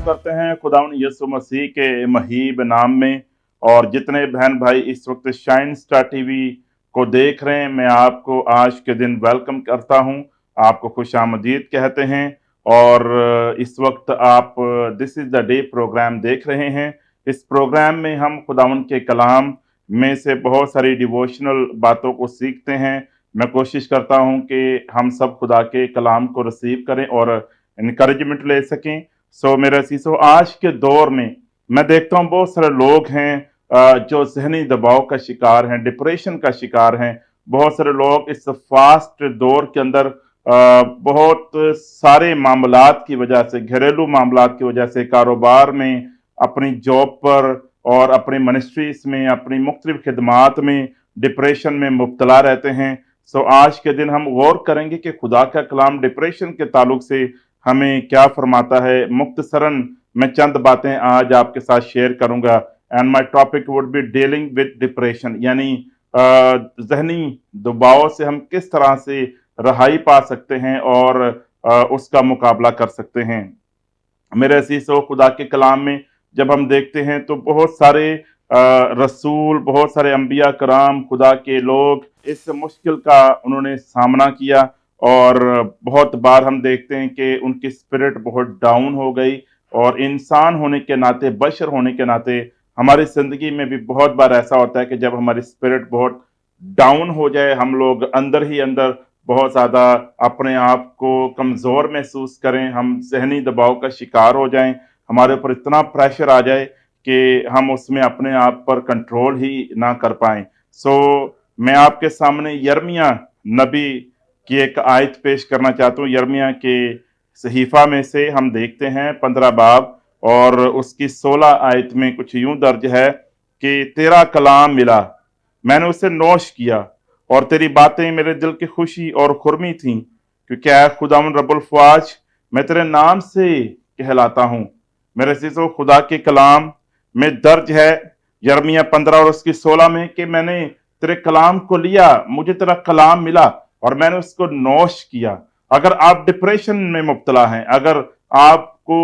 करते हैं खुदावन यीशु मसीह के महीब नाम में। और जितने बहन भाई इस वक्त शाइन स्टार टीवी को देख रहे हैं, मैं आपको आज के दिन वेलकम करता हूं, आपको खुशामदीद कहते हैं। और इस वक्त आप this is the day program देख रहे हैं। इस प्रोग्राम में हम खुदावन के कलाम में से बहुत सारी डिवोशनल बातों को सीखते हैं। मैं कोशिश करता हूं कि हम सब खुदा के कलाम को रिसीव करें और इनकरेजमेंट ले सकें। मेरे सीसो आज के दौर में मैं देखता हूँ बहुत सारे लोग हैं जो जहनी दबाव का शिकार हैं, डिप्रेशन का शिकार हैं। बहुत सारे लोग इस फास्ट दौर के अंदर बहुत सारे मामलात की वजह से, घरेलू मामलात की वजह से, कारोबार में, अपनी जॉब पर और अपनी मिनिस्ट्रीज में, अपनी मुख्तलिफ खिदमात में डिप्रेशन में मुब्तला रहते हैं। आज के दिन हम गौर करेंगे कि खुदा का कलाम डिप्रेशन के ताल्लुक से हमें क्या फरमाता है। मुख्तसरन मैं चंद बातें आज आपके साथ शेयर करूंगा। And my topic would be dealing with depression, यानी जहनी दबाव से हम किस तरह से रहाई पा सकते हैं और उसका मुकाबला कर सकते हैं। मेरे अजीजों, खुदा के कलाम में जब हम देखते हैं तो बहुत सारे रसूल, बहुत सारे अंबिया कराम, खुदा के लोग इस मुश्किल का उन्होंने सामना किया। और बहुत बार हम देखते हैं कि उनकी स्पिरिट बहुत डाउन हो गई। और इंसान होने के नाते, बशर होने के नाते, हमारी जिंदगी में भी बहुत बार ऐसा होता है कि जब हमारी स्पिरिट बहुत डाउन हो जाए, हम लोग अंदर ही अंदर बहुत ज्यादा अपने आप को कमजोर महसूस करें, हम जहनी दबाव का शिकार हो जाएं, हमारे ऊपर इतना प्रेशर आ जाए कि हम उसमें अपने आप पर कंट्रोल ही ना कर पाएं। मैं आपके सामने यर्मिया नबी की एक आयत पेश करना चाहता हूँ। यर्मिया के सहीफा में से हम देखते हैं 15 बाब और उसकी 16 आयत में कुछ यूं दर्ज है कि तेरा कलाम मिला, मैंने उसे नोश किया, और तेरी बातें मेरे दिल की खुशी और खुरमी थीं, क्योंकि ऐ खुदावन रब्बुल फ़वाज, मैं तेरे नाम से कहलाता हूँ। मेरे अज़ीज़ों, खुदा के कलाम में दर्ज है यर्मिया 15 और उसकी 16 में कि मैंने तेरे कलाम को लिया, मुझे तेरा कलाम मिला और मैंने उसको नोश किया। अगर आप डिप्रेशन में मुब्तला हैं, अगर आपको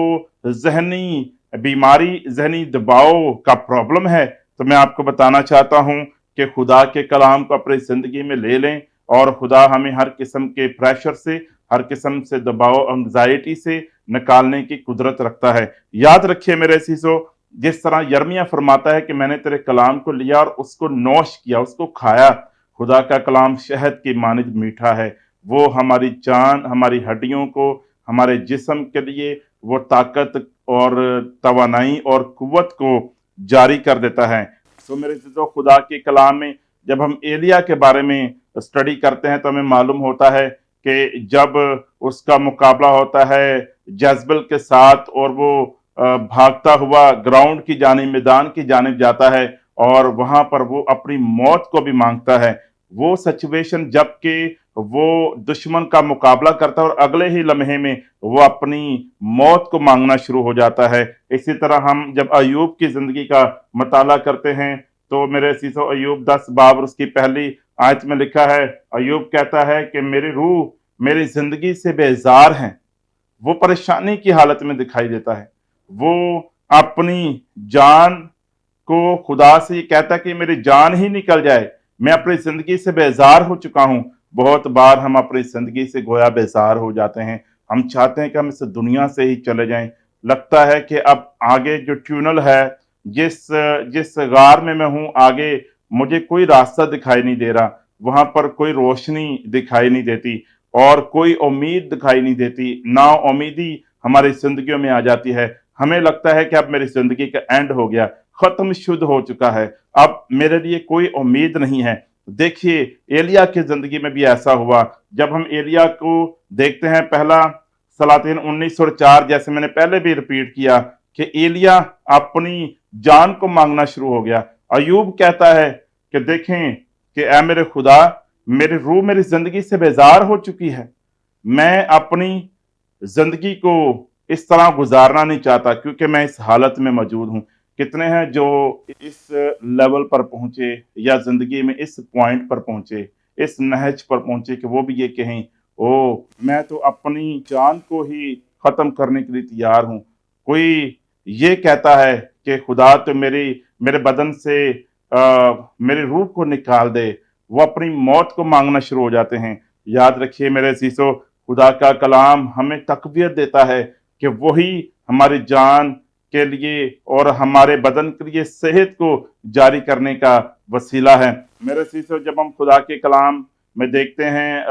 जहनी बीमारी, जहनी दबाव का प्रॉब्लम है, तो मैं आपको बताना चाहता हूं कि खुदा के कलाम को अपनी जिंदगी में ले लें। और खुदा हमें हर किस्म के प्रेशर से, हर किस्म से दबाव, एंग्जाइटी से निकालने की कुदरत रखता है। याद रखिए मेरे अज़ीज़ों, जिस तरह यर्मिया फरमाता है कि मैंने तेरे कलाम को लिया और उसको नोश किया, उसको खाया। खुदा का कलाम शहद की मानिंद मीठा है। वो हमारी जान, हमारी हड्डियों को, हमारे जिस्म के लिए वो ताकत और तवानाई और कुव्वत को जारी कर देता है। मेरे चीजों, खुदा के कलाम में जब हम एलिया के बारे में स्टडी करते हैं तो हमें मालूम होता है कि जब उसका मुकाबला होता है जज्बल के साथ और वो भागता हुआ ग्राउंड की जानिब, मैदान की जानिब जाता है और वहां पर वो अपनी मौत को भी मांगता है। वो सिचुएशन जबकि वो दुश्मन का मुकाबला करता है और अगले ही लम्हे में वो अपनी मौत को मांगना शुरू हो जाता है। इसी तरह हम जब अयूब की जिंदगी का मताला करते हैं तो मेरे सीसो अयूब 10 बाब उसकी पहली आयत में लिखा है, अयूब कहता है कि मेरी रूह मेरी जिंदगी से बेजार है। वो परेशानी की हालत में दिखाई देता है। वो अपनी जान को खुदा से ये कहता है कि मेरी जान ही निकल जाए, मैं अपनी जिंदगी से बेजार हो चुका हूं। बहुत बार हम अपनी जिंदगी से गोया बेजार हो जाते हैं। हम चाहते हैं कि हम इस दुनिया से ही चले जाएं। लगता है कि अब आगे जो ट्यूनल है, जिस जिस गार में मैं हूं, आगे मुझे कोई रास्ता दिखाई नहीं दे रहा, वहां पर कोई रोशनी दिखाई नहीं देती और कोई उम्मीद दिखाई नहीं देती। ना उम्मीदी हमारी जिंदगियों में आ जाती है। हमें लगता है कि अब मेरी जिंदगी का एंड हो गया, खत्म शुद्ध हो चुका है, अब मेरे लिए कोई उम्मीद नहीं है। देखिए एलिया की जिंदगी में भी ऐसा हुआ। जब हम एलिया को देखते हैं, पहला सलातीन 19 और 4, जैसे मैंने पहले भी रिपीट किया कि एलिया अपनी जान को मांगना शुरू हो गया। अयूब कहता है कि देखें कि ऐ मेरे खुदा, मेरी रूह मेरी जिंदगी से बेजार हो चुकी है, मैं अपनी जिंदगी को इस तरह गुजारना नहीं चाहता क्योंकि मैं इस हालत में मौजूद हूं। कितने हैं जो इस लेवल पर पहुंचे या जिंदगी में इस पॉइंट पर पहुंचे, इस नहज पर पहुंचे कि वो भी ये कहें, ओ मैं तो अपनी जान को ही खत्म करने के लिए तैयार हूं। कोई ये कहता है कि खुदा तो मेरे बदन से मेरी रूह को निकाल दे, वो अपनी मौत को मांगना शुरू हो जाते हैं। याद रखिए मेरे अज़ीज़ों, खुदा का कलाम हमें तक़वियत देता है कि वही हमारी जान के लिए और हमारे बदन के लिए सेहत को जारी करने का वसीला है। मेरे अज़ीज़ों, जब हम खुदा के कलाम में देखते हैं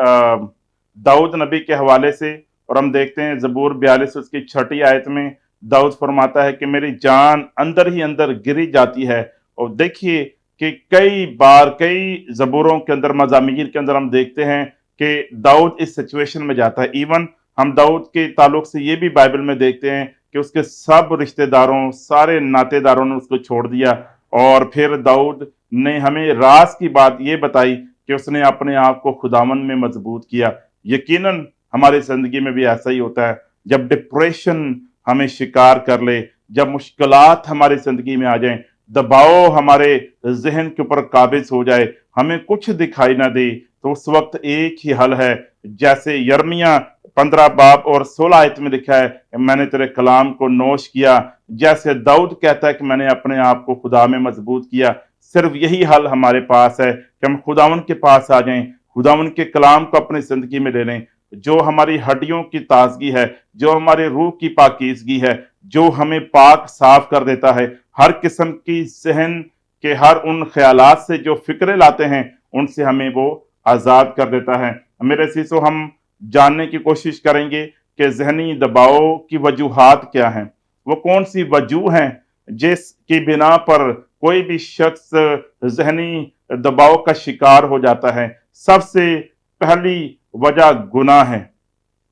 दाऊद नबी के हवाले से, और हम देखते हैं ज़बूर 42 उसकी 6 आयत में दाऊद फरमाता है कि मेरी जान अंदर ही अंदर गिरी जाती है। और देखिए कि कई बार कई ज़बूरों के अंदर, मज़ामीर के अंदर हम देखते हैं कि दाऊद इस सिचुएशन में जाता है। इवन हम दाऊद के ताल्लुक से ये भी बाइबल में देखते हैं कि उसके सब रिश्तेदारों, सारे नातेदारों ने उसको छोड़ दिया, और फिर दाऊद ने हमें राज की बात ये बताई कि उसने अपने आप को खुदावंद में मजबूत किया। यकीनन हमारी जिंदगी में भी ऐसा ही होता है। जब डिप्रेशन हमें शिकार कर ले, जब मुश्किलात हमारी जिंदगी में आ जाएं, दबाव हमारे जहन के ऊपर काबिज हो जाए, हमें कुछ दिखाई ना दे, तो उस वक्त एक ही हल है। जैसे यर्मिया 15 बाब और 16 आयत में लिखा है, मैंने तेरे कलाम को नोश किया। जैसे दाऊद कहता है कि मैंने अपने आप को खुदा में मजबूत किया। सिर्फ यही हल हमारे पास है कि हम खुदावन के पास आ जाएं, खुदावन के कलाम को अपनी जिंदगी में ले लें, जो हमारी हड्डियों की ताजगी है, जो हमारे रूह की पाकीज़गी है, जो हमें पाक साफ कर देता है, हर किस्म की जहन के हर उन ख्यालात से जो फिक्रे लाते हैं, उनसे हमें वो आज़ाद कर देता है। मेरे अज़ीज़ों, हम जानने की कोशिश करेंगे कि जहनी दबाव की वजूहात क्या हैं। वो कौन सी वजूह हैं जिसकी बिना पर कोई भी शख्स जहनी दबाव का शिकार हो जाता है। सबसे पहली वजह गुनाह है।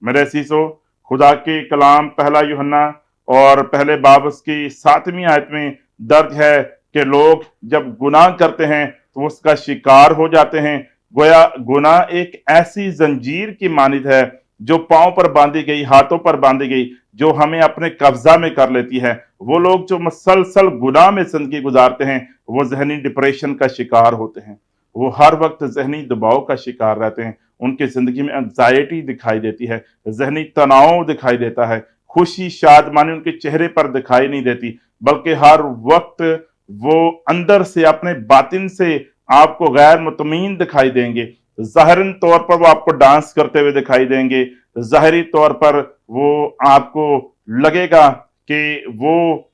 मेरे अज़ीज़ों, खुदा के कलाम पहला यूहन्ना और पहले बाब उसकी 7वीं आयत में दर्ज है कि लोग जब गुनाह करते हैं तो उसका शिकार हो जाते हैं। गोया गुनाह एक ऐसी जंजीर की मानिद है जो पांव पर बांधी गई, हाथों पर बांधी गई, जो हमें अपने कब्जा में कर लेती है। वो लोग जो मसलसल गुनाह में जिंदगी गुजारते हैं, वो जहनी डिप्रेशन का शिकार होते हैं। वो हर वक्त जहनी दबाव का शिकार रहते हैं। उनकी जिंदगी में एंग्जाइटी दिखाई देती है, जहनी तनाव दिखाई देता है, खुशी शादमानी उनके चेहरे पर दिखाई नहीं देती, बल्कि हर वक्त वो अंदर से, अपने बातिन से आपको गैर मुतमीन दिखाई देंगे। ज़ाहिरन तौर पर वो आपको डांस करते हुए दिखाई देंगे, ज़ाहिरी तौर पर वो आपको लगेगा कि वो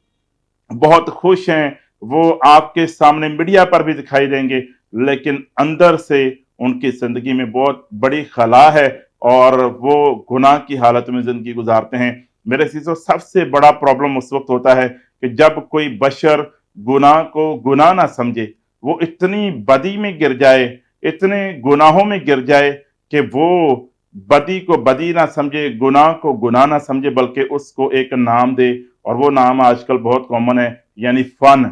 बहुत खुश हैं, वो आपके सामने मीडिया पर भी दिखाई देंगे, लेकिन अंदर से उनकी जिंदगी में बहुत बड़ी खला है और वो गुनाह की हालत में जिंदगी गुजारते हैं। मेरे चीज़ों, सबसे बड़ा प्रॉब्लम उस वक्त होता है कि जब कोई बशर गुनाह को गुनाह ना समझे, वो इतनी बदी में गिर जाए, इतने गुनाहों में गिर जाए कि वो बदी को बदी ना समझे, गुनाह को गुनाह ना समझे, बल्कि उसको एक नाम दे। और वो नाम आजकल बहुत कॉमन है, यानी फन।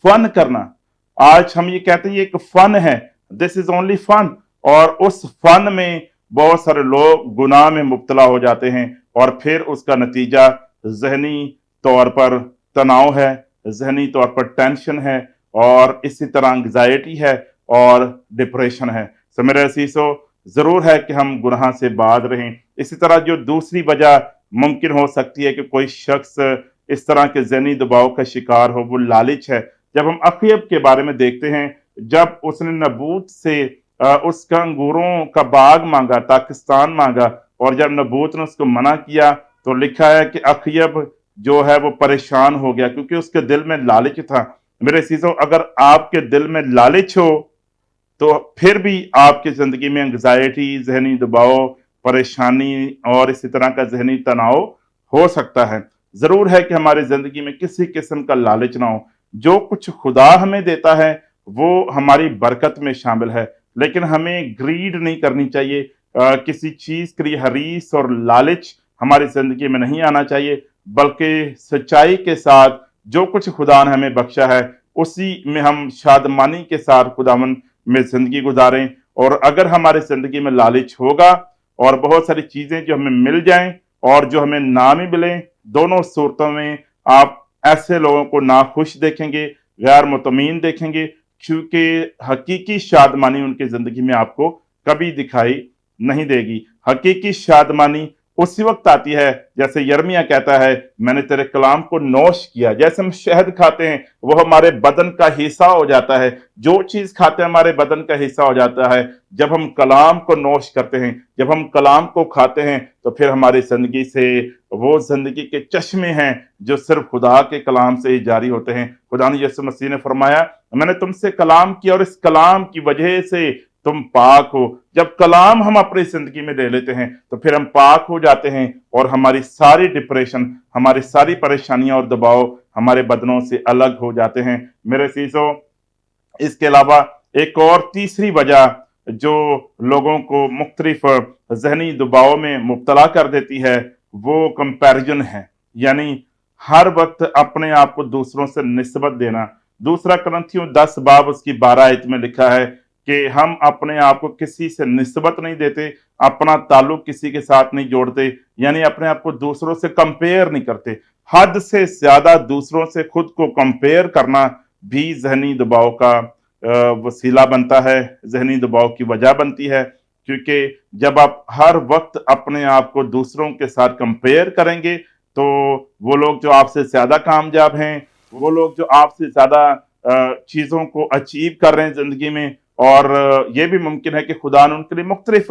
फन करना, आज हम ये कहते हैं ये एक फन है, दिस इज ओनली फन। और उस फन में बहुत सारे लोग गुनाह में मुब्तला हो जाते हैं, और फिर उसका नतीजा जहनी तौर पर तनाव है, जहनी तौर पर टेंशन है, और इसी तरह एंग्जाइटी है और डिप्रेशन है। सो मेरे अज़ीज़ों, जरूर है कि हम गुनाह से बाज रहें। इसी तरह जो दूसरी वजह मुमकिन हो सकती है कि कोई शख्स इस तरह के ज़हनी दबाव का शिकार हो, वो लालच है। जब हम अखयब के बारे में देखते हैं, जब उसने नबूत से उसका अंगूरों का बाग मांगा, पाकिस्तान मांगा, और जब नबूत ने उसको मना किया, तो लिखा है कि अखयब जो है वो परेशान हो गया, क्योंकि उसके दिल में लालच था। मेरे अज़ीज़ों, अगर आपके दिल में लालच हो तो फिर भी आपकी जिंदगी में एंग्जाइटी, जहनी दबाव, परेशानी और इसी तरह का जहनी तनाव हो सकता है। जरूर है कि हमारी जिंदगी में किसी किस्म का लालच ना हो। जो कुछ खुदा हमें देता है वो हमारी बरकत में शामिल है, लेकिन हमें ग्रीड नहीं करनी चाहिए। किसी चीज के लिए हरीस और लालच हमारी जिंदगी में नहीं आना चाहिए, बल्कि सच्चाई के साथ जो कुछ खुदा ने हमें बख्शा है उसी में हम शादमानी के साथ खुदावन में जिंदगी गुजारें। और अगर हमारे जिंदगी में लालच होगा और बहुत सारी चीजें जो हमें मिल जाएं और जो हमें ना भी मिलें, दोनों सूरतों में आप ऐसे लोगों को नाखुश देखेंगे, गैर मुतमीन देखेंगे, क्योंकि हकीकी शादमानी उनकी जिंदगी में आपको कभी दिखाई नहीं देगी। हकीकी शादमानी उसी वक्त आती है जैसे यिर्मयाह कहता है, मैंने तेरे कलाम को नोश किया। जैसे हम शहद खाते हैं, वो हमारे बदन का हिस्सा हो जाता है। जो चीज खाते हैं हमारे बदन का हिस्सा हो जाता है। जब हम कलाम को नोश करते हैं, जब हम कलाम को खाते हैं, तो फिर हमारी जिंदगी से वो जिंदगी के चश्मे हैं जो सिर्फ खुदा के कलाम से ही जारी होते हैं। खुदा ने यीशु मसीह ने फरमाया, मैंने तुमसे कलाम किया और इस कलाम की वजह से तुम पाक हो। जब कलाम हम अपनी जिंदगी में ले लेते हैं तो फिर हम पाक हो जाते हैं और हमारी सारी डिप्रेशन, हमारी सारी परेशानियां और दबाव हमारे बदनों से अलग हो जाते हैं मेरे सीसो। इसके अलावा एक और तीसरी वजह जो लोगों को मुख्तलिफ जहनी दबाव में मुब्तला कर देती है वो कंपैरिजन है, यानी हर वक्त अपने आप को दूसरों से निस्बत देना। दूसरा करंथियों 10 बाब उसकी 12 आयत में लिखा है कि हम अपने आप को किसी से निस्बत नहीं देते, अपना ताल्लुक किसी के साथ नहीं जोड़ते, यानी अपने आप को दूसरों से कंपेयर नहीं करते। हद से ज्यादा दूसरों से खुद को कंपेयर करना भी जहनी दबाव का वसीला बनता है, जहनी दबाव की वजह बनती है। क्योंकि जब आप हर वक्त अपने आप को दूसरों के साथ कंपेयर करेंगे तो वो लोग जो आपसे ज्यादा कामयाब हैं, वो लोग जो आपसे ज्यादा चीजों को अचीव कर रहे हैं जिंदगी में, और ये भी मुमकिन है कि खुदा ने उनके लिए मुख्तलिफ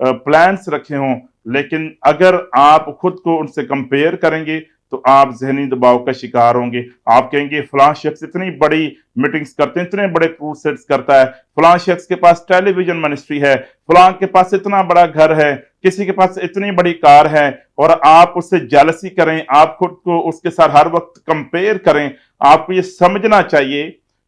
प्लान्स रखे हों, लेकिन अगर आप खुद को उनसे कंपेयर करेंगे तो आप जहनी दबाव का शिकार होंगे। आप कहेंगे फलां शख्स इतनी बड़ी मीटिंग्स करते हैं, इतने बड़े क्रूसेड्स करता है, फलां शख्स के पास टेलीविजन मिनिस्ट्री है, फलां के पास इतना बड़ा घर है, किसी के पास इतनी बड़ी कार है, और आप उससे जेलसी करें, आप खुद को उसके साथ हर वक्त कंपेयर करें। आपको ये समझना चाहिए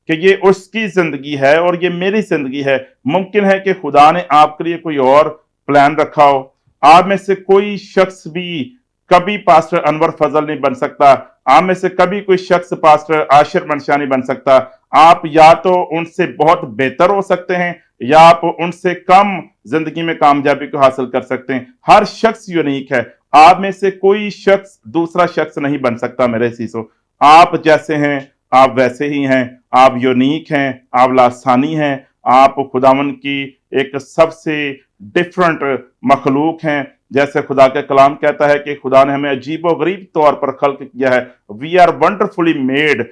कि ये उसकी जिंदगी है और ये मेरी जिंदगी है। मुमकिन है कि खुदा ने आपके लिए कोई और प्लान रखा हो। आप में से कोई शख्स भी कभी पास्टर अनवर फजल नहीं बन सकता, आप में से कभी कोई शख्स पास्टर आशिर मनशा नहीं बन सकता। आप या तो उनसे बहुत बेहतर हो सकते हैं या आप उनसे कम जिंदगी में कामयाबी को हासिल कर सकते हैं। हर शख्स यूनिक है। आप में से कोई शख्स दूसरा शख्स नहीं बन सकता मेरे सीसो। आप जैसे हैं आप वैसे ही हैं, आप यूनिक हैं, आप लासानी हैं, आप खुदावन की एक सबसे डिफरेंट मखलूक हैं। जैसे खुदा का कलाम कहता है कि खुदा ने हमें अजीब और गरीब तौर पर खल्क किया है। वी आर वंडरफुली मेड,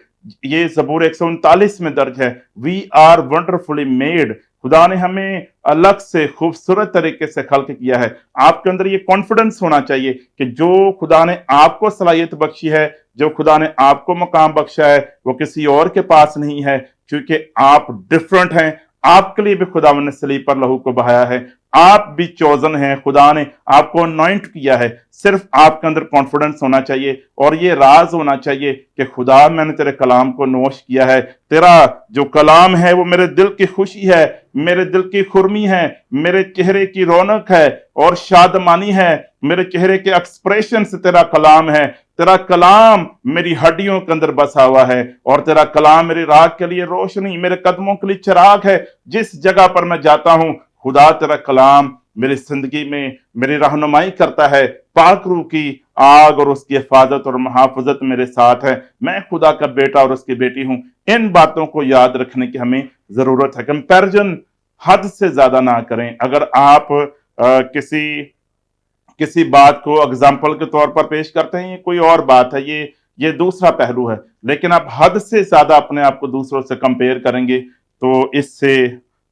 ये ज़बूर 139 में दर्ज है। वी आर वंडरफुली मेड, खुदा ने हमें अलग से खूबसूरत तरीके से खल्क किया है। आपके अंदर ये कॉन्फिडेंस होना चाहिए कि जो खुदा ने आपको सलाहियत बख्शी है, जो खुदा ने आपको मकाम बख्शा है, वो किसी और के पास नहीं है, क्योंकि आप डिफरेंट हैं। आपके लिए भी खुदा ने सलीब पर लहू को बहाया है। आप भी चोजन हैं, खुदा ने आपको अनॉइंट किया है। सिर्फ आपके अंदर कॉन्फिडेंस होना चाहिए और ये राज होना चाहिए कि खुदा मैंने तेरे कलाम को नोश किया है। तेरा जो कलाम है वो मेरे दिल की खुशी है, मेरे दिल की खुरमी है, मेरे चेहरे की रौनक है और शादमानी है। मेरे चेहरे के एक्सप्रेशन से तेरा कलाम है। तेरा कलाम मेरी हड्डियों के अंदर बसा हुआ है और तेरा कलाम मेरी राह के लिए रोशनी, मेरे कदमों के लिए चिराग है। जिस जगह पर मैं जाता हूं खुदा तेरा कलाम मेरी जिंदगी में मेरी रहनुमाई करता है। पाक रूह की आग और उसकी हिफाजत और मुहाफजत मेरे साथ है। मैं खुदा का बेटा और उसकी बेटी हूं। इन बातों को याद रखने की हमें जरूरत है। कंपैरिजन हद से ज्यादा ना करें। अगर आप किसी बात को एग्जाम्पल के तौर पर पेश करते हैं, ये कोई और बात है, ये दूसरा पहलू है। लेकिन आप हद से ज्यादा अपने आप को दूसरों से कंपेयर करेंगे तो इससे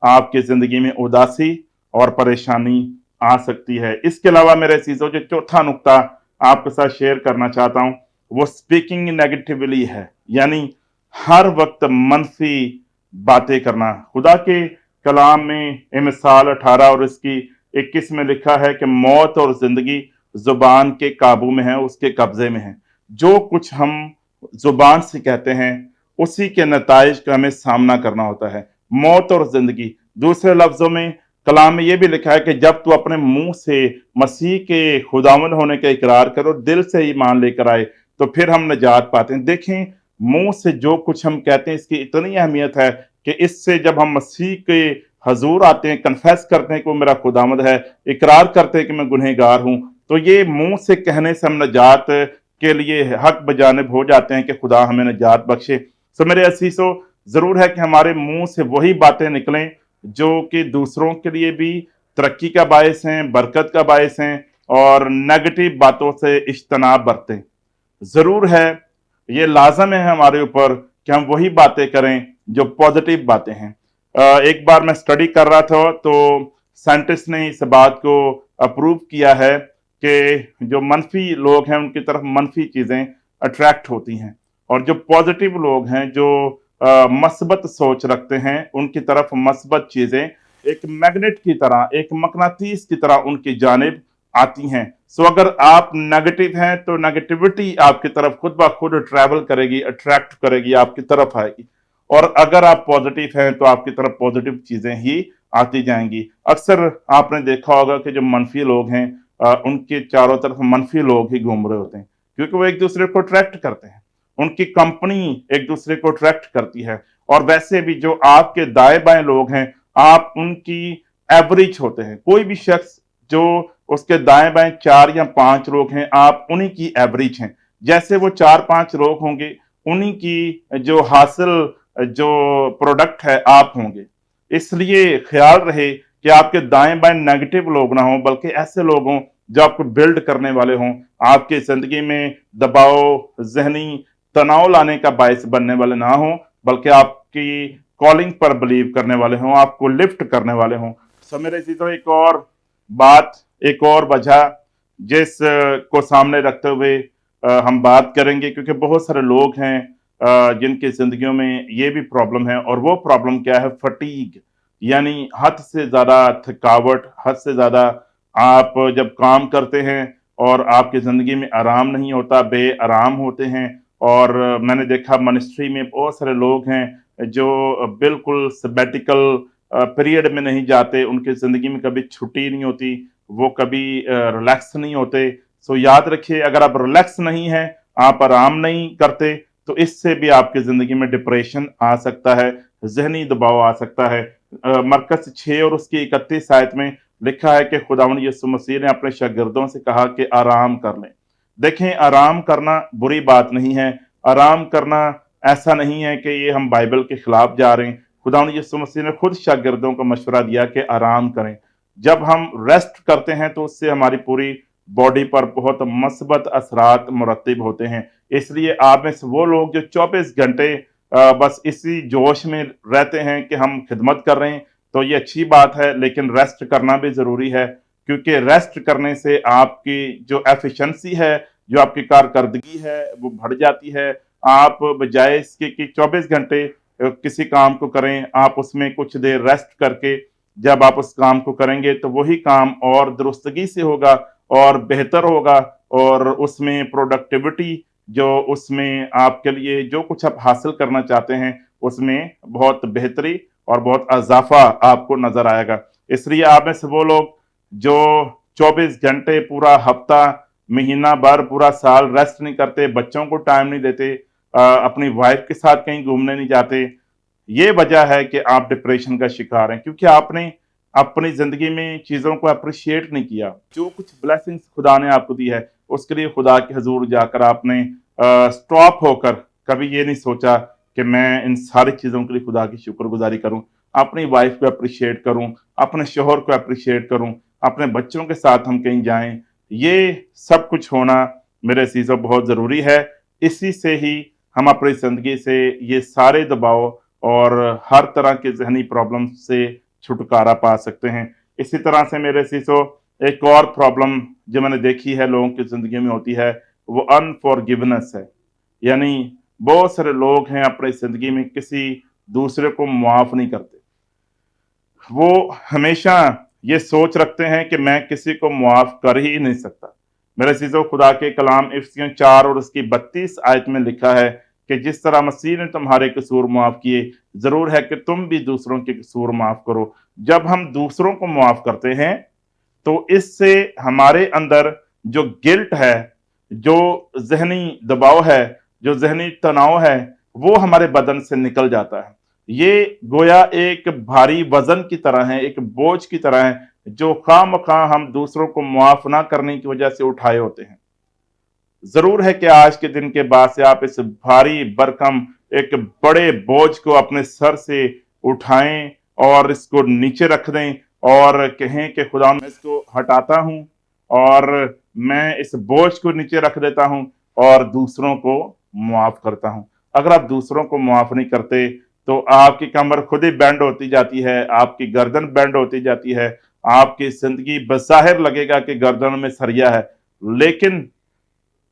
आपकी जिंदगी में उदासी और परेशानी आ सकती है। इसके अलावा मेरे चीजों जो चौथा नुक्ता आपके साथ शेयर करना चाहता हूं वो स्पीकिंग नेगेटिवली है, यानी हर वक्त मनफी बातें करना। खुदा के कलाम में मिसाल 18 और इसकी 21 में लिखा है कि मौत और जिंदगी जुबान के काबू में है, उसके कब्जे में है। जो कुछ हम जुबान से कहते हैं उसी के नताइज का हमें सामना करना होता है, मौत और जिंदगी। दूसरे लफ्जों में कलाम में यह भी लिखा है कि जब तू अपने मुंह से मसीह के खुदावंद होने का इकरार करो, दिल से ईमान लेकर आए, तो फिर हम निजात पाते हैं। देखें, मुंह से जो कुछ हम कहते हैं इसकी इतनी अहमियत है कि इससे जब हम मसीह के हजूर आते हैं, कन्फेस करते हैं कि वो मेरा खुदावंद है, इकरार करते हैं कि मैं गुनहगार हूं, तो ये मुंह से कहने से हम निजात के लिए हक बजानिब हो जाते हैं कि खुदा हमें निजात बख्शे। सो मेरे असीसो, जरूर है कि हमारे मुंह से वही बातें निकलें जो कि दूसरों के लिए भी तरक्की का बायस हैं, बरकत का बायस हैं और नेगेटिव बातों से इज्तनाब बरतें। ज़रूर है, ये लाजम है हमारे ऊपर कि हम वही बातें करें जो पॉजिटिव बातें हैं। एक बार मैं स्टडी कर रहा था तो साइंटिस्ट ने इस बात को अप्रूव किया है कि जो मनफी लोग हैं उनकी तरफ मनफी चीज़ें अट्रैक्ट होती हैं, और जो पॉजिटिव लोग हैं, जो मस्बत सोच रखते हैं, उनकी तरफ मस्बत चीज़ें एक मैग्नेट की तरह, एक मकनातीस की तरह उनकी जानिब आती हैं। सो अगर आप नेगेटिव हैं तो नेगेटिविटी आपकी तरफ खुद ब खुद ट्रैवल करेगी, अट्रैक्ट करेगी, आपकी तरफ आएगी। और अगर आप पॉजिटिव हैं तो आपकी तरफ पॉजिटिव चीजें ही आती जाएंगी। अक्सर आपने देखा होगा कि जो मनफी लोग हैं उनके चारों तरफ मनफी लोग ही घूम रहे होते हैं, क्योंकि वो एक दूसरे को अट्रैक्ट करते हैं, उनकी कंपनी एक दूसरे को अट्रैक्ट करती है। और वैसे भी जो आपके दाएं बाएं लोग हैं, आप उनकी एवरेज होते हैं। कोई भी शख्स जो उसके दाएं बाएं 4 या 5 लोग हैं, आप उन्हीं की एवरेज हैं। जैसे वो 4-5 लोग होंगे, उन्हीं की जो हासिल जो प्रोडक्ट है आप होंगे। इसलिए ख्याल रहे कि आपके दाएं बाएं नेगेटिव लोग ना हों, बल्कि ऐसे लोग हों जो आपको बिल्ड करने वाले हों, आपकी जिंदगी में दबाव, जहनी तनाव लाने का बायस बनने वाले ना हों, बल्कि आपकी कॉलिंग पर बिलीव करने वाले हों, आपको लिफ्ट करने वाले हों। सो मेरे चीजों एक और बात, एक और वजह जिस को सामने रखते हुए हम बात करेंगे, क्योंकि बहुत सारे लोग हैं जिनकी जिंदगियों में ये भी प्रॉब्लम है। और वो प्रॉब्लम क्या है? फटीग, यानी हद से ज्यादा थकावट, हद से ज्यादा आप जब काम करते हैं और आपकी जिंदगी में आराम नहीं होता, बेआराम होते हैं। और मैंने देखा मिनिस्ट्री में बहुत सारे लोग हैं जो बिल्कुल सबैटिकल पीरियड में नहीं जाते, उनकी जिंदगी में कभी छुट्टी नहीं होती, वो कभी रिलैक्स नहीं होते। सो याद रखिए, अगर आप रिलैक्स नहीं हैं, आप आराम नहीं करते, तो इससे भी आपकी जिंदगी में डिप्रेशन आ सकता है, जहनी दबाव आ सकता है। मरकज 6 और उसकी 31 आयत में लिखा है कि खुदावंद यीशु मसीह ने अपने शागिर्दों से कहा कि आराम कर लें। देखें, आराम करना बुरी बात नहीं है। आराम करना ऐसा नहीं है कि ये हम बाइबल के खिलाफ जा रहे हैं। खुदावंद यीशु मसीह ने खुद शागिर्दों को मशवरा दिया कि आराम करें। जब हम रेस्ट करते हैं तो उससे हमारी पूरी बॉडी पर बहुत मस्बत असरात मुरतब होते हैं। इसलिए आप में से वो लोग जो 24 घंटे बस इसी जोश में रहते हैं कि हम खिदमत कर रहे हैं, तो ये अच्छी बात है, लेकिन रेस्ट करना भी जरूरी है, क्योंकि रेस्ट करने से आपकी जो एफिशिएंसी है, जो आपकी कारकर्दगी है, वो बढ़ जाती है। आप बजाय इसके कि 24 घंटे किसी काम को करें, आप उसमें कुछ देर रेस्ट करके जब आप उस काम को करेंगे तो वही काम और दुरुस्तगी से होगा और बेहतर होगा, और उसमें प्रोडक्टिविटी जो उसमें आपके लिए जो कुछ आप हासिल करना चाहते हैं, उसमें बहुत बेहतरी और बहुत इजाफा आपको नजर आएगा। इसलिए आप में से वो लोग जो 24 घंटे, पूरा हफ्ता, महीना भर, पूरा साल रेस्ट नहीं करते, बच्चों को टाइम नहीं देते, अपनी वाइफ के साथ कहीं घूमने नहीं जाते, ये वजह है कि आप डिप्रेशन का शिकार हैं, क्योंकि आपने अपनी जिंदगी में चीजों को अप्रिशिएट नहीं किया। जो कुछ ब्लेसिंग्स खुदा ने आपको दी है, उसके लिए खुदा के हजूर जाकर आपने स्टॉप होकर कभी ये नहीं सोचा कि मैं इन सारी चीजों के लिए खुदा की शुक्रगुजारी करूं, अपनी वाइफ को अप्रिशिएट करूं, अपने शोहर को अप्रिशिएट करूं, अपने बच्चों के साथ हम कहीं जाएं। ये सब कुछ होना मेरे अजीजों बहुत जरूरी है। इसी से ही हम अपनी जिंदगी से ये सारे दबाव और हर तरह के जहनी प्रॉब्लम से छुटकारा पा सकते हैं। इसी तरह से मेरे अजीजों, एक और प्रॉब्लम जो मैंने देखी है लोगों की जिंदगी में होती है, वो अनफॉरगिवनेस है। यानी बहुत सारे लोग हैं अपनी जिंदगी में किसी दूसरे को माफ नहीं करते। वो हमेशा ये सोच रखते हैं कि मैं किसी को माफ कर ही नहीं सकता। मेरे अजीजों, खुदा के कलाम इफिसियों 4 और उसकी 32 आयत में लिखा है कि जिस तरह मसीह ने तुम्हारे कसूर माफ किए, जरूर है कि तुम भी दूसरों के कसूर माफ करो। जब हम दूसरों को माफ करते हैं तो इससे हमारे अंदर जो गिल्ट है, जो जहनी दबाव है, जो जहनी तनाव है, वो हमारे बदन से निकल जाता है। ये गोया एक भारी वजन की तरह है, एक बोझ की तरह है, जो खामखा हम दूसरों को माफ ना करने की वजह से उठाए होते हैं। जरूर है कि आज के दिन के बाद से आप इस भारी भरकम एक बड़े बोझ को अपने सर से उठाएं और इसको नीचे रख दें और कहें कि खुदा मैं इसको हटाता हूं और मैं इस बोझ को नीचे रख देता हूं और दूसरों को मुआफ करता हूं। अगर आप दूसरों को मुआफ नहीं करते तो आपकी कमर खुद ही बैंड होती जाती है, आपकी गर्दन बैंड होती जाती है, आपकी जिंदगी बज़ाहिर लगेगा कि गर्दन में सरिया है, लेकिन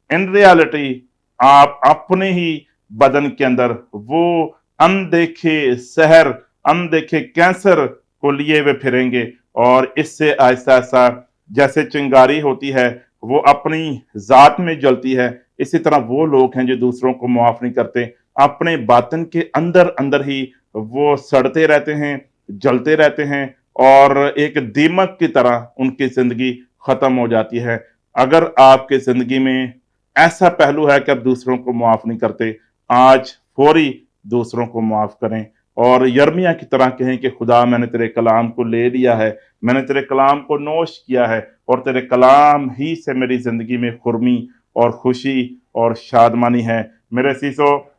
इन रियलिटी आप अपने ही बदन के अंदर वो अनदेखे जहर, अनदेखे कैंसर को लिए हुए फिरेंगे। और इससे आहिस्ता आहिस्ता जैसे चिंगारी होती है वो अपनी जात में जलती है, इसी तरह वो लोग हैं जो दूसरों को मुआफ नहीं करते, अपने बातन के अंदर अंदर ही वो सड़ते रहते हैं, जलते रहते हैं और एक दीमक की तरह उनकी जिंदगी खत्म हो जाती है। अगर आपके जिंदगी में ऐसा पहलू है कि आप दूसरों को मुआफ नहीं करते, आज फौरी दूसरों को मुआफ करें और यर्मिया की तरह कहें कि खुदा मैंने तेरे कलाम को ले लिया है, मैंने तेरे कलाम को नोश किया है और तेरे कलाम ही से मेरी जिंदगी में खुरमी और खुशी और शादमानी है। मेरे सीसो,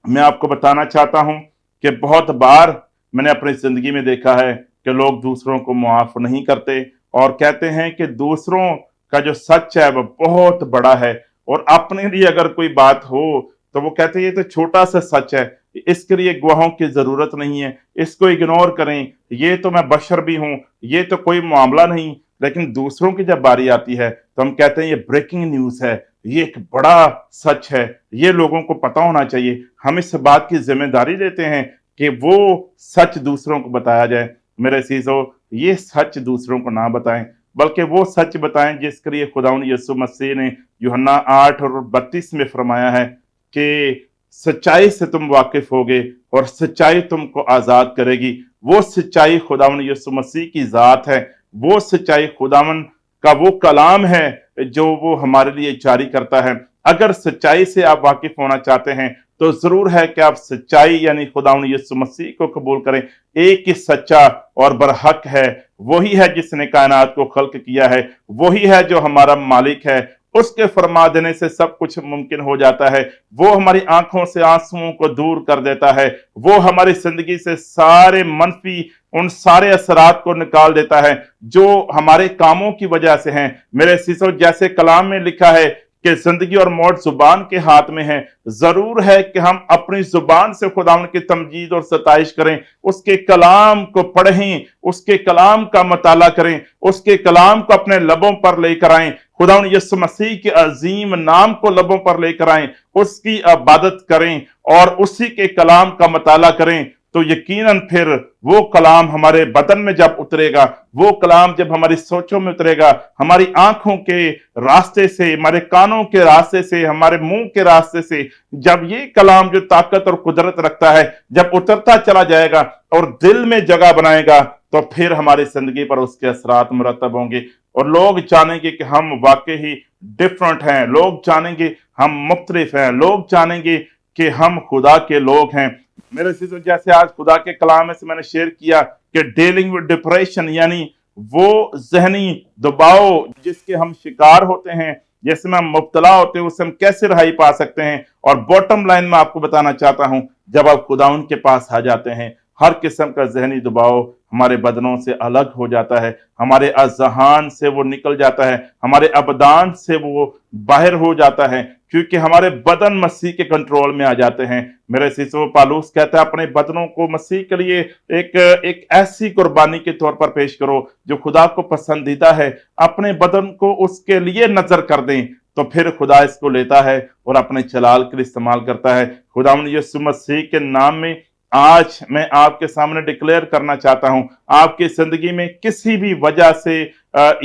मैं आपको बताना चाहता हूं कि बहुत बार मैंने अपनी जिंदगी में देखा है कि लोग दूसरों को मुआफ नहीं करते और कहते हैं कि दूसरों का जो सच है वो बहुत बड़ा है, और अपने लिए अगर कोई बात हो तो वो कहते हैं ये तो छोटा सा सच है, इसके लिए गवाहों की जरूरत नहीं है, इसको इग्नोर करें, ये तो मैं बशर भी हूं, ये तो कोई मामला नहीं। लेकिन दूसरों की जब बारी आती है तो हम कहते हैं ये ब्रेकिंग न्यूज है, ये एक बड़ा सच है, ये लोगों को पता होना चाहिए। हम इस बात की जिम्मेदारी लेते हैं कि वो सच दूसरों को बताया जाए। मेरे अजीजों, ये सच दूसरों को ना बताएं, बल्कि वो सच बताएं जिसके लिए खुदावंद यीशु मसीह ने यूहन्ना 8 और 32 में फरमाया है कि सच्चाई से तुम वाकिफ होगे और सच्चाई तुमको आजाद करेगी। वो सच्चाई खुदावंद यीशु मसीह की जात है, वो सच्चाई खुदावंद का वो कलाम है जो वो हमारे लिए जारी करता है। अगर सच्चाई से आप वाकिफ होना चाहते हैं तो जरूर है कि आप सच्चाई यानी खुदावंद यीशु मसीह को कबूल करें। एक ही सच्चा और बरहक है, वही है जिसने कायनात को खल्क किया है, वही है जो हमारा मालिक है, उसके फरमा देने से सब कुछ मुमकिन हो जाता है। वो हमारी आंखों से आंसुओं को दूर कर देता है, वो हमारी जिंदगी से सारे मनफी उन सारे असरात को निकाल देता है जो हमारे कामों की वजह से हैं। मेरे सीसो, जैसे कलाम में लिखा है कि जिंदगी और मौत जुबान के हाथ में है, जरूर है कि हम अपनी जुबान से खुदावंद की तमजीद और सताइश करें, उसके कलाम को पढ़ें, उसके कलाम का मताला करें, उसके कलाम को अपने लबों पर लेकर आएं, खुदावंद यीशु मसीह के अजीम नाम को लबों पर लेकर आएं, उसकी इबादत करें और उसी के कलाम का मताला करें। तो यकीनन फिर वो कलाम हमारे बदन में जब उतरेगा, वो कलाम जब हमारी सोचों में उतरेगा, हमारी आंखों के रास्ते से, हमारे कानों के रास्ते से, हमारे मुंह के रास्ते से, जब ये कलाम जो ताकत और कुदरत रखता है जब उतरता चला जाएगा और दिल में जगह बनाएगा, तो फिर हमारी जिंदगी पर उसके असरात मुरतब होंगे और लोग जानेंगे कि हम वाकई ही डिफरेंट हैं, लोग जानेंगे हम मुख्तलिफ हैं, लोग जानेंगे कि हम खुदा के लोग हैं। मेरे सीजन, जैसे आज खुदा के कलाम में से मैंने शेयर किया कि डीलिंग विद डिप्रेशन यानी वो जहनी दबाव जिसके हम शिकार होते हैं, जिसमें हम मुब्तला होते हैं, उससे हम कैसे रहाई पा सकते हैं। और बॉटम लाइन में आपको बताना चाहता हूं, जब आप खुदाउन के पास आ जाते हैं, हर किस्म का जहनी दबाव हमारे बदनों से अलग हो जाता है, हमारे अजहान से वो निकल जाता है, हमारे अबदान से वो बाहर हो जाता है, क्योंकि हमारे बदन मसीह के कंट्रोल में आ जाते हैं। मेरे सीसो, पालूस कहता है अपने बदनों को मसीह के लिए एक ऐसी कुर्बानी के तौर पर पेश करो जो खुदा को पसंदीदा है, अपने बदन को उसके लिए नजर कर दें, तो फिर खुदा इसको लेता है और अपने चलाल के लिए इस्तेमाल करता है। खुदावंद यीशु मसीह के नाम में आज मैं आपके सामने डिक्लेयर करना चाहता हूं, आपकी जिंदगी में किसी भी वजह से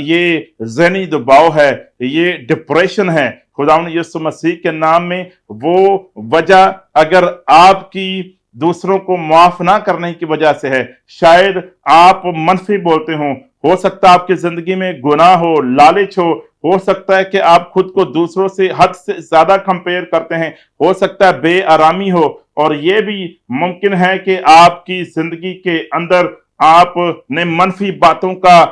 ये ज़हनी दबाव है, ये डिप्रेशन है, खुदावंद यीशु मसीह के नाम में वो वजह अगर आपकी दूसरों को माफ ना करने की वजह से है, शायद आप मनफी बोलते हो सकता है आपकी जिंदगी में गुनाह लालच हो सकता है कि आप खुद को दूसरों से हद से ज्यादा कंपेयर करते हैं, हो सकता है बेआरामी हो, और ये भी मुमकिन है कि आपकी जिंदगी के अंदर आपने मनफी बातों का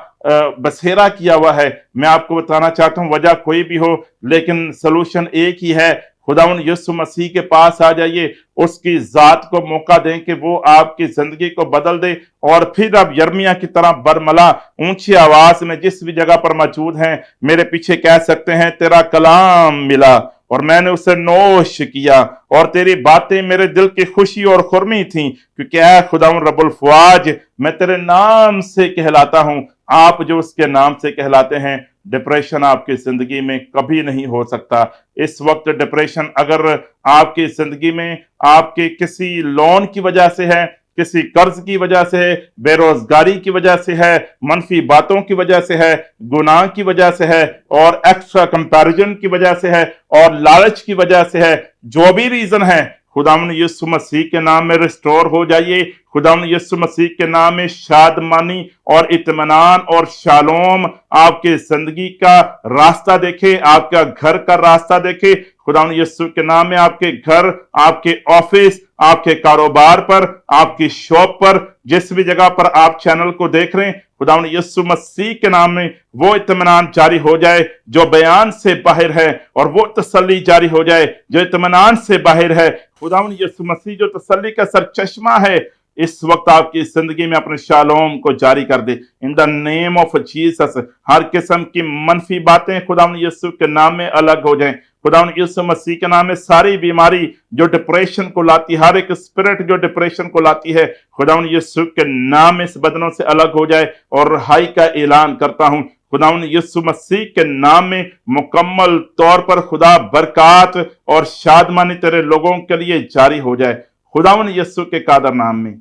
बसेरा किया हुआ है। मैं आपको बताना चाहता हूं, वजह कोई भी हो लेकिन सोल्यूशन एक ही है, खुदावन यीशु मसीह के पास आ जाइए, उसकी जात को मौका दें कि वो आपकी जिंदगी को बदल दे। और फिर आप यर्मिया की तरह बरमला ऊंची आवाज में जिस भी जगह पर मौजूद हैं मेरे पीछे कह सकते हैं, तेरा कलाम मिला और मैंने उसे नोश किया और तेरी बातें मेरे दिल की खुशी और खुरमी थी, क्योंकि ऐ खुदावन रब्बुल फवाज, मैं तेरे नाम से कहलाता हूं। आप जो उसके नाम से कहलाते हैं, डिप्रेशन आपकी जिंदगी में कभी नहीं हो सकता। इस वक्त डिप्रेशन अगर आपकी जिंदगी में आपके किसी लोन की वजह से है, किसी कर्ज की वजह से है, बेरोजगारी की वजह से है, मनफी बातों की वजह से है, गुनाह की वजह से है, और एक्स्ट्रा कंपैरिजन की वजह से है, और लालच की वजह से है, जो भी रीजन है, खुदावन यीशु मसीह के नाम में रिस्टोर हो जाइए। खुदावन यीशु मसीह के नाम में शादमानी और इत्मीनान और शालोम आपके जिंदगी का रास्ता देखे, आपका घर का रास्ता देखे। खुदावन यीशु के नाम में आपके घर, आपके ऑफिस, आपके कारोबार पर, आपकी शॉप पर, जिस भी जगह पर आप चैनल को देख रहे हैं, खुदावन यीशु मसीह के नाम में वो इत्मीनान जारी हो जाए जो बयान से बाहर है, और वो तसल्ली जारी हो जाए जो इत्मीनान से बाहर है। खुदावन यीशु मसीह जो तसल्ली का सरचश्मा है, इस वक्त आपकी जिंदगी में अपने शालोम को जारी कर दे in the name of Jesus. हर किस्म की मनफी बातें खुदावन यीशु के नाम में अलग हो जाएं। खुदावन यीशु मसीह के नाम में सारी बीमारी जो डिप्रेशन को लाती, हर एक स्पिरिट जो डिप्रेशन को लाती है, खुदावन यीशु के नाम में इस बदनों से अलग हो जाए। और रिहाई का ऐलान करता हूं खुदावन यीशु मसीह के नाम में, मुकम्मल तौर पर खुदा बरकत और शादमानी तेरे लोगों के लिए जारी हो जाए, खुदावन यीशु के कादर नाम में,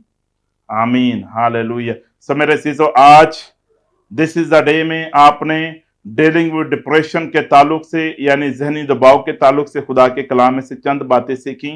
आमीन, हालेलुया। सो मेरे अजीजों, आज दिस इज द डे में आपने डीलिंग विद डिप्रेशन के ताल्लुक से, यानी जहनी दबाव के ताल्लुक से, खुदा के कलाम में से चंद बातें सीखी।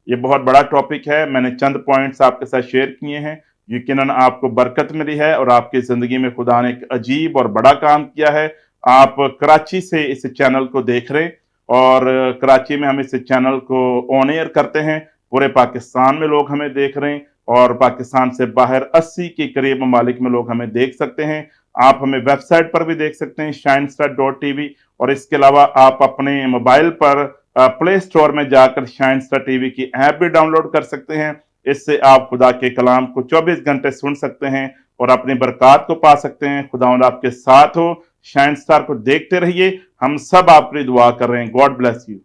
ये बहुत बड़ा टॉपिक है, मैंने चंद पॉइंट्स आपके साथ शेयर किए हैं। यकीनन आपको बरकत मिली है और आपकी जिंदगी में खुदा ने एक अजीब और बड़ा काम किया है। आप कराची से इस चैनल को देख रहे हैं, और कराची में हम इस चैनल को ऑन एयर करते हैं। पूरे पाकिस्तान में लोग हमें देख रहे हैं, और पाकिस्तान से बाहर 80 के करीब ममालिक में लोग हमें देख सकते हैं। आप हमें वेबसाइट पर भी देख सकते हैं, shinestar.tv, और इसके अलावा आप अपने मोबाइल पर प्ले स्टोर में जाकर शाइनस्टार टीवी की ऐप भी डाउनलोड कर सकते हैं। इससे आप खुदा के कलाम को 24 घंटे सुन सकते हैं और अपनी बरकत को पा सकते हैं। खुदावंद आपके साथ हो। शाइनस्टार को देखते रहिए, हम सब आपके लिए दुआ कर रहे हैं। God bless you.